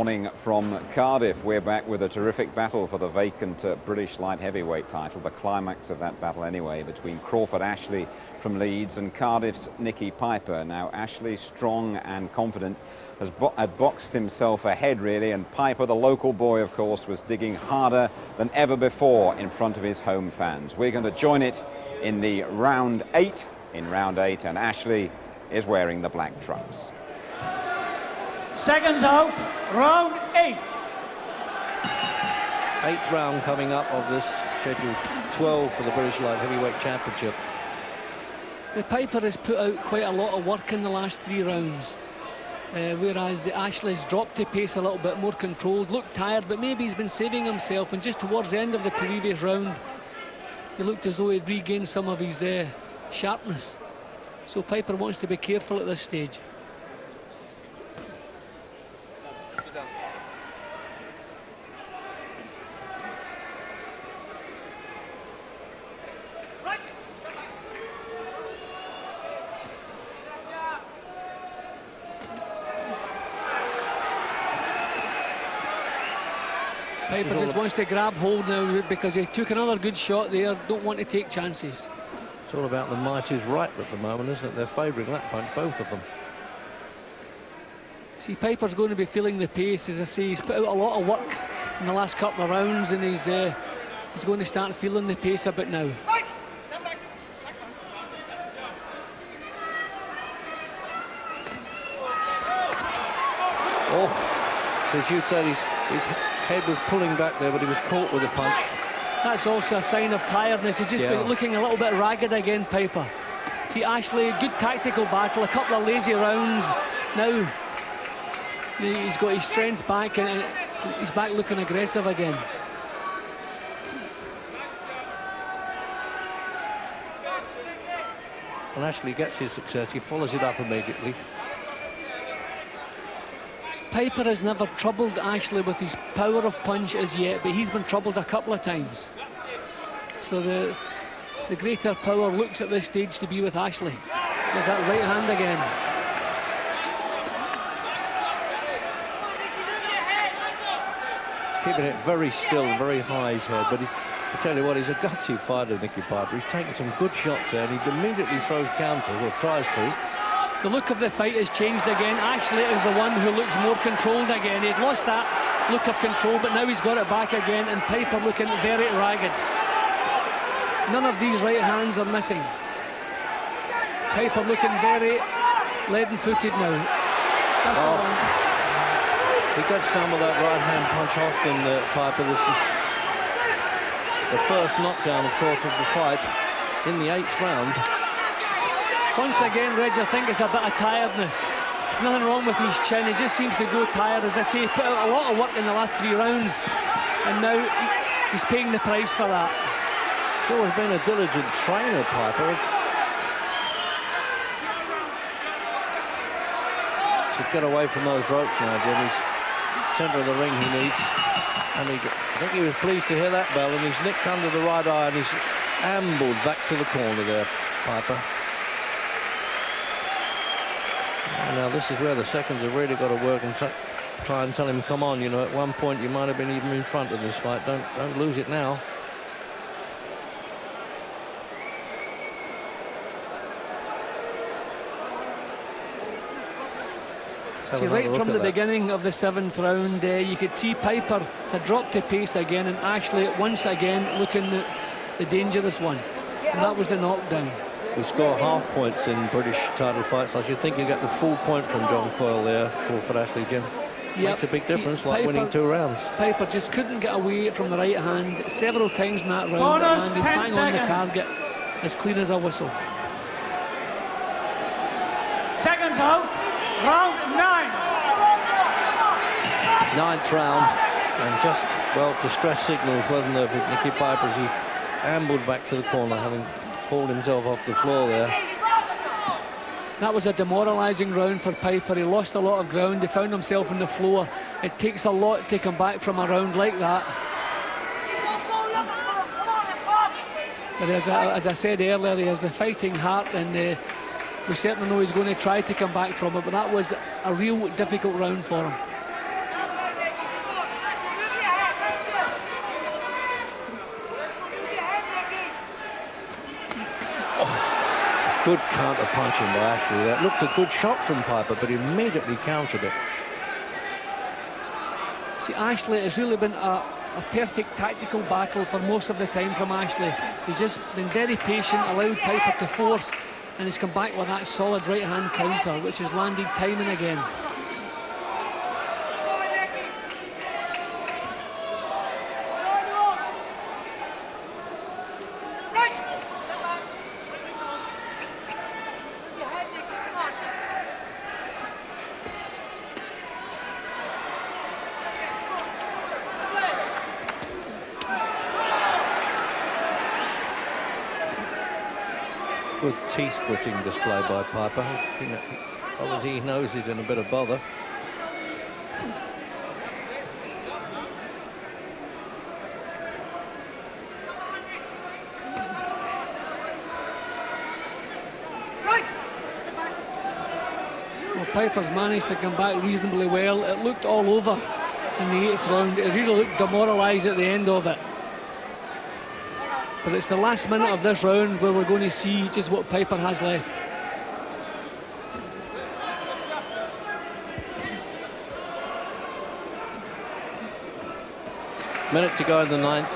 morning from Cardiff. We're back with a terrific battle for the vacant British light heavyweight title, the climax of that battle anyway, between Crawford Ashley from Leeds and Cardiff's Nicky Piper. Now Ashley, strong and confident, had boxed himself ahead really, and Piper, the local boy of course, was digging harder than ever before in front of his home fans. We're going to join it in the round 8, and Ashley is wearing the black trunks. Seconds out, round 8. 8th round coming up of this schedule 12 for the British Light Heavyweight Championship. The Piper has put out quite a lot of work in the last 3 rounds, whereas Ashley's dropped the pace a little bit, more controlled, looked tired, but maybe he's been saving himself, and just towards the end of the previous round he looked as though he'd regained some of his sharpness. So Piper wants to be careful at this stage. Piper just wants to grab hold now because he took another good shot there. Don't want to take chances. It's all about the mighty's right at the moment, isn't it? They're favouring that punch, both of them. See, Piper's going to be feeling the pace. As I say, he's put out a lot of work in the last couple of rounds, and he's going to start feeling the pace a bit now. Oh, as you said, his head was pulling back there, but he was caught with a punch. That's also a sign of tiredness. He's just been looking a little bit ragged again, Piper. See, Ashley, good tactical battle, a couple of lazy rounds. Now he's got his strength back and he's back looking aggressive again. When Ashley gets his success, he follows it up immediately. Piper has never troubled Ashley with his power of punch as yet, but he's been troubled a couple of times. So the greater power looks at this stage to be with Ashley. There's that right hand again. He's keeping it very still, very high, his head, but I tell you what, he's a gutsy fighter, Nicky Piper. He's taking some good shots there, and he immediately throws counters, or tries to. The look of the fight has changed again. Ashley is the one who looks more controlled again. He'd lost that look of control, but now he's got it back again, and Piper looking very ragged. None of these right hands are missing. Piper looking very leaden-footed now. That's the one. He gets down with that right hand punch often, Piper. This is the first knockdown, of course, of the fight in the 8th round. Once again, Reg, I think it's a bit of tiredness. Nothing wrong with his chin, he just seems to go tired. As I say, he put out a lot of work in the last 3 rounds, and now he's paying the price for that. He's always been a diligent trainer, Piper. Should get away from those ropes now, Jim. He's centre of the ring he needs. And I think he was pleased to hear that bell, and he's nicked under the right eye, and he's ambled back to the corner there, Piper. Now this is where the seconds have really got to work and try and tell him, come on, you know, at one point you might have been even in front of this fight. Don't lose it now. See, right from the beginning of the 7th round, you could see Piper had dropped the pace again, and Ashley once again looking the dangerous one, and that was the knockdown. We score half points in British title fights. I should think you get the full point from John Coyle there, Crawford Ashley, Jim. Makes a big difference, like winning 2 rounds. Piper just couldn't get away from the right hand several times in that round, and he'd bang on the target as clean as a whistle. Seconds out, round 9. 9th round, and just, well, distress signals, wasn't there, with Nicky Piper as he ambled back to the corner, having pulled himself off the floor there. That was a demoralising round for Piper. He lost a lot of ground. He found himself on the floor. It takes a lot to come back from a round like that. But as I said earlier, he has the fighting heart, and we certainly know he's going to try to come back from it, but that was a real difficult round for him. Good counter punching by Ashley. That looked a good shot from Piper, but he immediately countered it. See, Ashley, has really been a perfect tactical battle for most of the time from Ashley. He's just been very patient, allowed Piper to force, and he's come back with that solid right-hand counter, which has landed time and again. Good teeth-gritting display by Piper. I think that obviously he knows he's in a bit of bother. Well, Piper's managed to come back reasonably well. It looked all over in the 8th round. It really looked demoralised at the end of it. But it's the last minute of this round where we're going to see just what Piper has left. Minute to go in the 9th.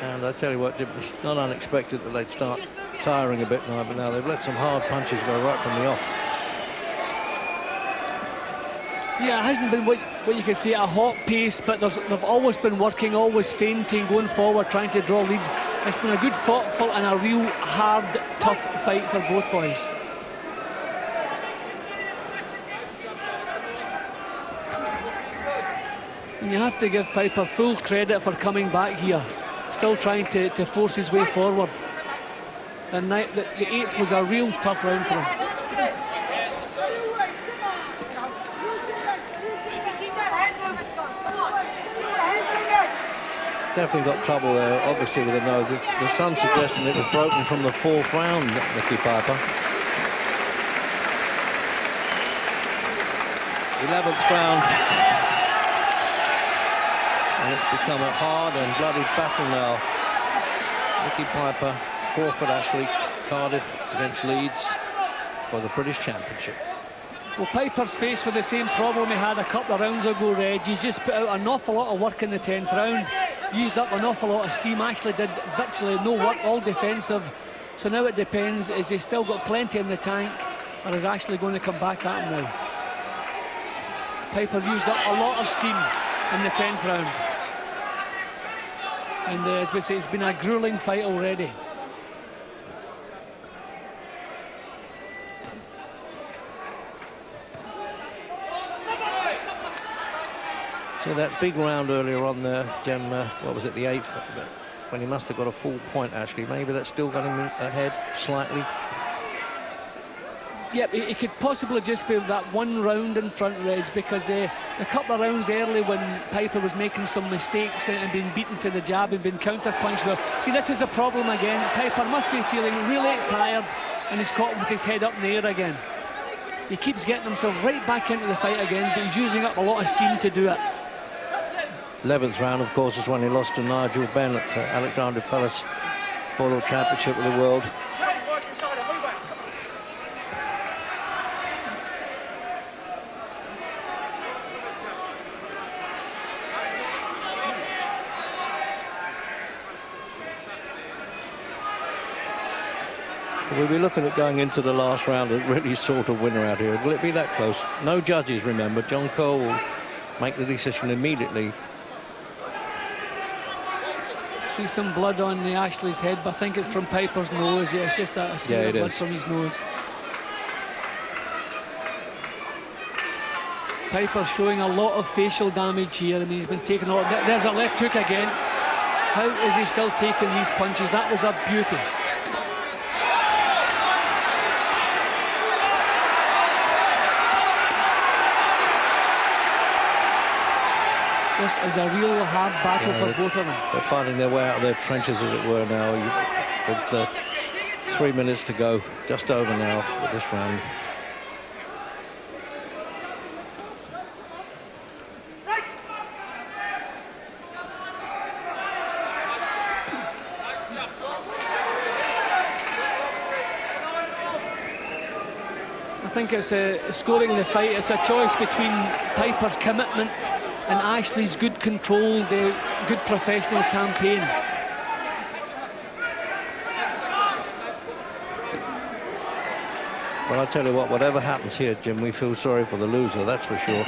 And I tell you what, it's not unexpected that they'd start tiring a bit now, but now they've let some hard punches go right from the off. Yeah, it hasn't been what you could say a hot pace, but they've always been working, always feinting, going forward, trying to draw leads. It's been a good, thoughtful and a real hard, tough fight for both boys. And you have to give Piper full credit for coming back here, still trying to force his way forward. And the 8th was a real tough round for him. Definitely got trouble there, obviously, with the nose. There's some suggestion it was broken from the 4th round, Nicky Piper. 11th round. And it's become a hard and bloody battle now. Nicky Piper, Crawford, Ashley, Cardiff against Leeds for the British Championship. Well, Piper's faced with the same problem he had a couple of rounds ago, Reg. He's just put out an awful lot of work in the 10th round. Used up an awful lot of steam. Ashley did virtually no work, all defensive. So now it depends, is he still got plenty in the tank, or is Ashley going to come back at him now? Piper used up a lot of steam in the 10th round. And as we say, it's been a grueling fight already. So that big round earlier on there, Jem, what was it, the 8th, when he must have got a full point, actually. Maybe that's still got him ahead slightly. Yep, it could possibly just be that one round in front, Reg, because a couple of rounds early when Piper was making some mistakes and being beaten to the jab and being counter-punched well. See, this is the problem again. Piper must be feeling really tired, and he's caught with his head up in the air again. He keeps getting himself right back into the fight again, but he's using up a lot of steam to do it. 11th round, of course, is when he lost to Nigel Benn at Alexander Palace Polo Championship of the World. We'll be looking at going into the last round and really sort of winner out here. Will it be that close? No judges, remember. John Cole will make the decision immediately. See some blood on the Ashley's head, but I think it's from Piper's nose. Yeah, it's just a smear of blood from his nose. Piper's showing a lot of facial damage here. I mean, he's been taking a lot. There's a left hook again. How is he still taking these punches? That was a beauty. This is a real hard battle for both of them. They're finding their way out of their trenches, as it were, now. With 3 minutes to go, just over now with this round. think it's scoring the fight. It's a choice between Piper's commitment and Ashley's good control, the good professional campaign. Well, I tell you what, whatever happens here, Jim, we feel sorry for the loser, that's for sure.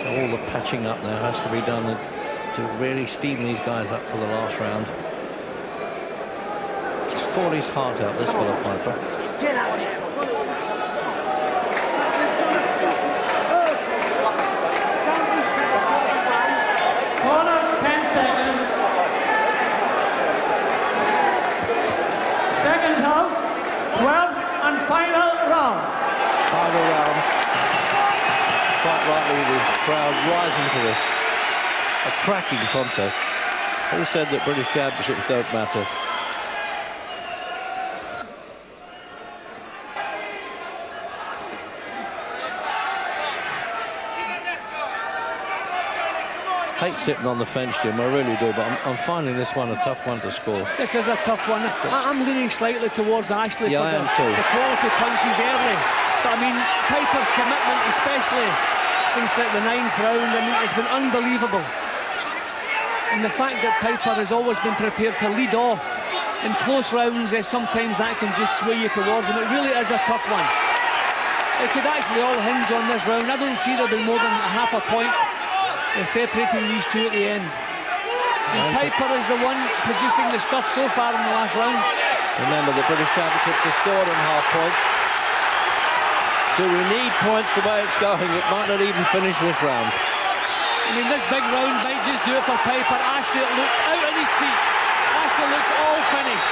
All the patching up now has to be done to really steam these guys up for the last round. Just fought his heart out, this fellow Piper. Corners, 10 seconds. Second out, 12th and final round. Final round. Quite rightly, the crowd rising to this. A cracking contest. Who said that British Championships don't matter? Hate sitting on the fence, Jim, I really do, but I'm finding this one a tough one to score. This is a tough one. I'm leaning slightly towards Ashley Yeah, for I am too. the quality punches early. But I mean, Piper's commitment, especially since the 9th round, I mean, it's been unbelievable. And the fact that Piper has always been prepared to lead off in close rounds, sometimes that can just sway you towards him. It really is a tough one. It could actually all hinge on this round. I don't see there being more than a half a point separating these two at the end. And Piper is the one producing the stuff so far in the last round. Remember, the British Championships are scored on half points. Do we need points the way it's going? It might not even finish this round. I mean, this big round might just do it for Piper. Ashley looks out on his feet. Ashley looks all finished.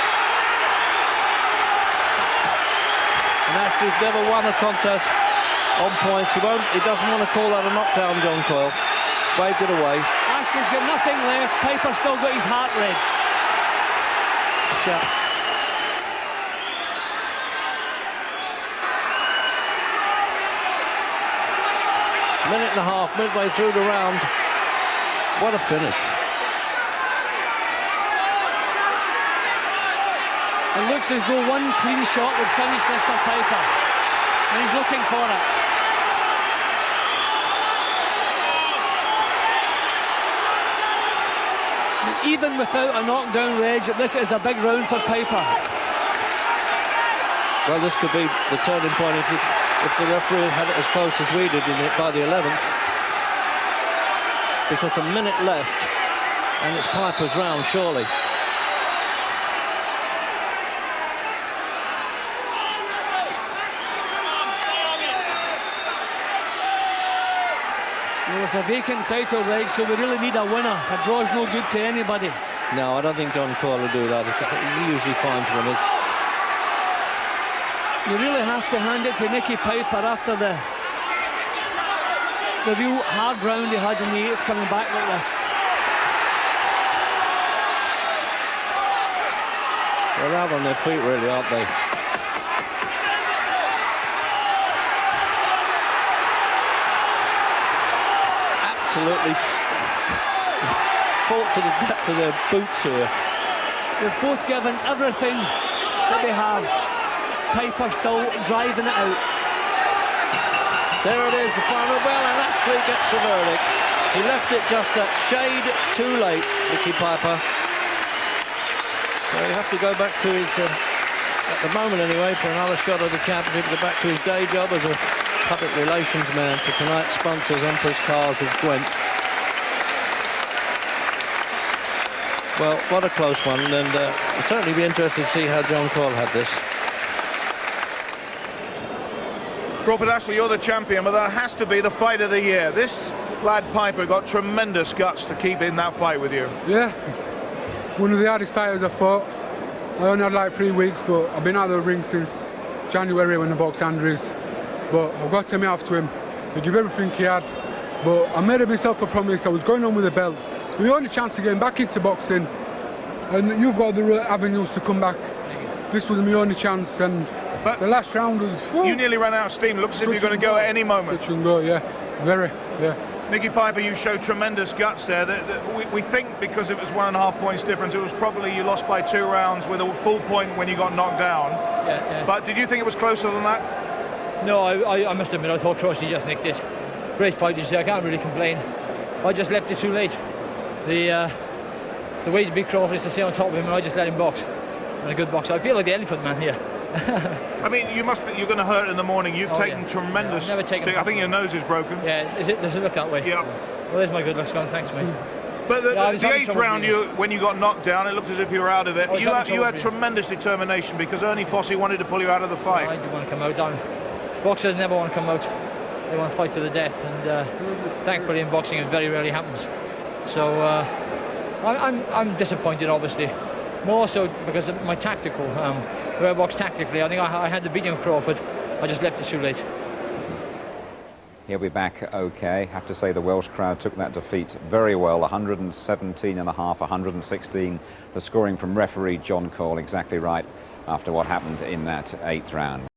And Ashley's never won a contest on points. He doesn't want to call that a knockdown, John Coyle. Waved it away. Ashley's got nothing left. Piper's still got his heart reg. Shut. Minute and a half, midway through the round. What a finish. It looks as though one clean shot would finish this for Piper. And he's looking for it. Even without a knockdown reg, this is a big round for Piper. Well, this could be the turning point if the referee had it as close as we did by the 11th. Because a minute left, and it's Piper's round, surely. Well, it's a vacant title, right, so we really need a winner. A draw's no good to anybody. No, I don't think John Coyle will do that. He usually finds winners. You really have to hand it to Nicky Piper after the real hard round he had in the 8th, coming back like this. They're out on their feet, really, aren't they? Absolutely fought to the depth of their boots here. They've both given everything that they have. Piper still driving it out. There it is, the final bell, and Ashley gets the verdict. He left it just a shade too late, Nicky Piper. So you have to go back to his, at the moment anyway, for another shot of the championship, go back to his day job as a public relations man for tonight's sponsors, Empress Cars of Gwent. Well, what a close one, and I'll certainly be interested to see how John Coyle had this. Crawford, Ashley, you're the champion, but that has to be the fight of the year. This lad Piper got tremendous guts to keep in that fight with you. Yeah, one of the hardest fighters I fought. I only had like 3 weeks, but I've been out of the ring since January when I boxed Andrews, but I've got to admit after him, he gave everything he had. But I made myself a promise. I was going on with the belt. It's my only chance of getting back into boxing, and you've got the avenues to come back. This was my only chance, and but the last round was... Whoa, you nearly ran out of steam. Looks as if you're going to go at any moment. Touch and go, yeah. Very, yeah. Nicky Piper, you showed tremendous guts there. We think because it was 1.5 points difference, it was probably you lost by 2 rounds with a full point when you got knocked down. Yeah. But did you think it was closer than that? No, I must admit, I thought Crossley just nicked it. Great fight, you see, I can't really complain. I just left it too late. The way to beat Crawford is to stay on top of him, and I just let him box. And a good boxer. I feel like the elephant man here. I mean, you're going to hurt in the morning. You've taken tremendous. Never taken. I think your nose is broken. Yeah, does it look that way? Yeah. Well, there's my good looks gone. Thanks, mate. But the 8th round, when you got knocked down, it looked as if you were out of it. You had tremendous determination because Ernie Fossey wanted to pull you out of the fight. I didn't want to come out. Boxers never want to come out. They want to fight to the death, and thankfully in boxing it very rarely happens. So I'm disappointed, obviously. More so because of my tactical, the way I boxed tactically. I think I had the beating of Crawford. I just left it too late. He'll be back okay. Have to say the Welsh crowd took that defeat very well. 117.5, 116. The scoring from referee John Cole, exactly right after what happened in that 8th round.